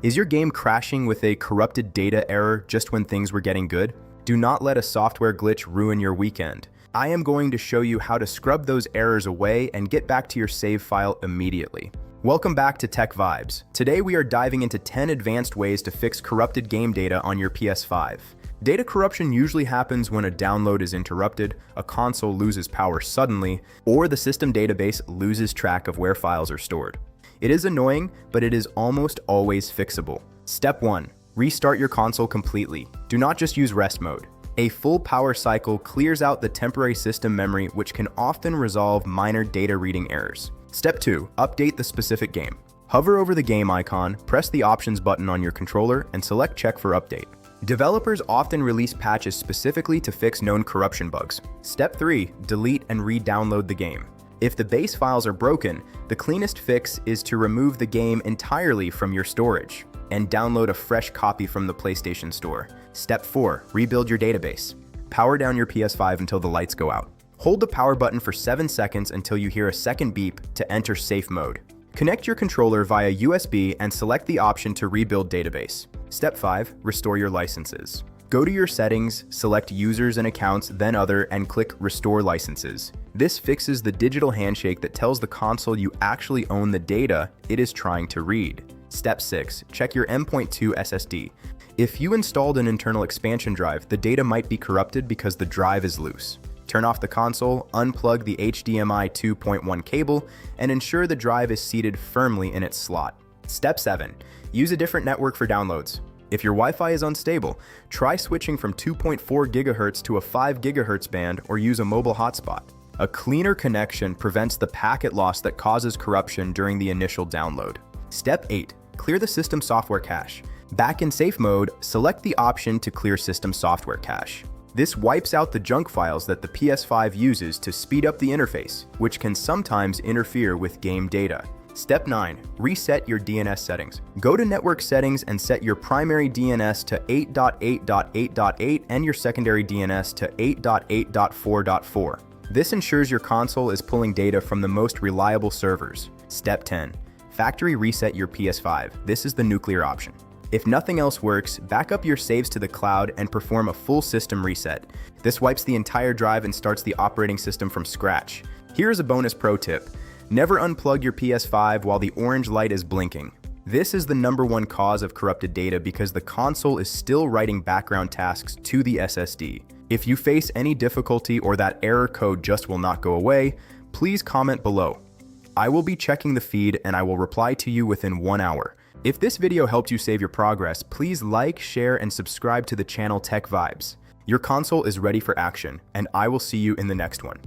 Is your game crashing with a corrupted data error just when things were getting good? Do not let a software glitch ruin your weekend. I am going to show you how to scrub those errors away and get back to your save file immediately. Welcome back to TechVibes. Today we are diving into 10 advanced ways to fix corrupted game data on your PS5. Data corruption usually happens when a download is interrupted, a console loses power suddenly, or the system database loses track of where files are stored. It is annoying, but it is almost always fixable. Step 1. Restart your console completely. Do not just use rest mode. A full power cycle clears out the temporary system memory, which can often resolve minor data reading errors. Step 2. Update the specific game. Hover over the game icon, press the options button on your controller, and select check for update. Developers often release patches specifically to fix known corruption bugs. Step 3. Delete and re-download the game. If the base files are broken, the cleanest fix is to remove the game entirely from your storage and download a fresh copy from the PlayStation Store. Step 4. Rebuild your database. Power down your PS5 until the lights go out. Hold the power button for 7 seconds until you hear a second beep to enter safe mode. Connect your controller via USB and select the option to rebuild database. Step 5. Restore your licenses. Go to your settings, select users and accounts, then other, and click Restore Licenses. This fixes the digital handshake that tells the console you actually own the data it is trying to read. Step 6. Check your M.2 SSD. If you installed an internal expansion drive, the data might be corrupted because the drive is loose. Turn off the console, unplug the HDMI 2.1 cable, and ensure the drive is seated firmly in its slot. Step 7. Use a different network for downloads. If your Wi-Fi is unstable, try switching from 2.4 GHz to a 5 GHz band or use a mobile hotspot. A cleaner connection prevents the packet loss that causes corruption during the initial download. Step 8. Clear the system software cache. Back in safe mode, select the option to clear system software cache. This wipes out the junk files that the PS5 uses to speed up the interface, which can sometimes interfere with game data. Step 9. Reset your DNS settings. Go to Network Settings and set your primary DNS to 8.8.8.8 and your secondary DNS to 8.8.4.4. This ensures your console is pulling data from the most reliable servers. Step 10. Factory reset your PS5. This is the nuclear option. If nothing else works, back up your saves to the cloud and perform a full system reset. This wipes the entire drive and starts the operating system from scratch. Here's a bonus pro tip. Never unplug your PS5 while the orange light is blinking. This is the #1 cause of corrupted data because the console is still writing background tasks to the SSD. If you face any difficulty or that error code just will not go away, please comment below. I will be checking the feed and I will reply to you within 1 hour. If this video helped you save your progress, please like, share, and subscribe to the channel TechVibes. Your console is ready for action, and I will see you in the next one.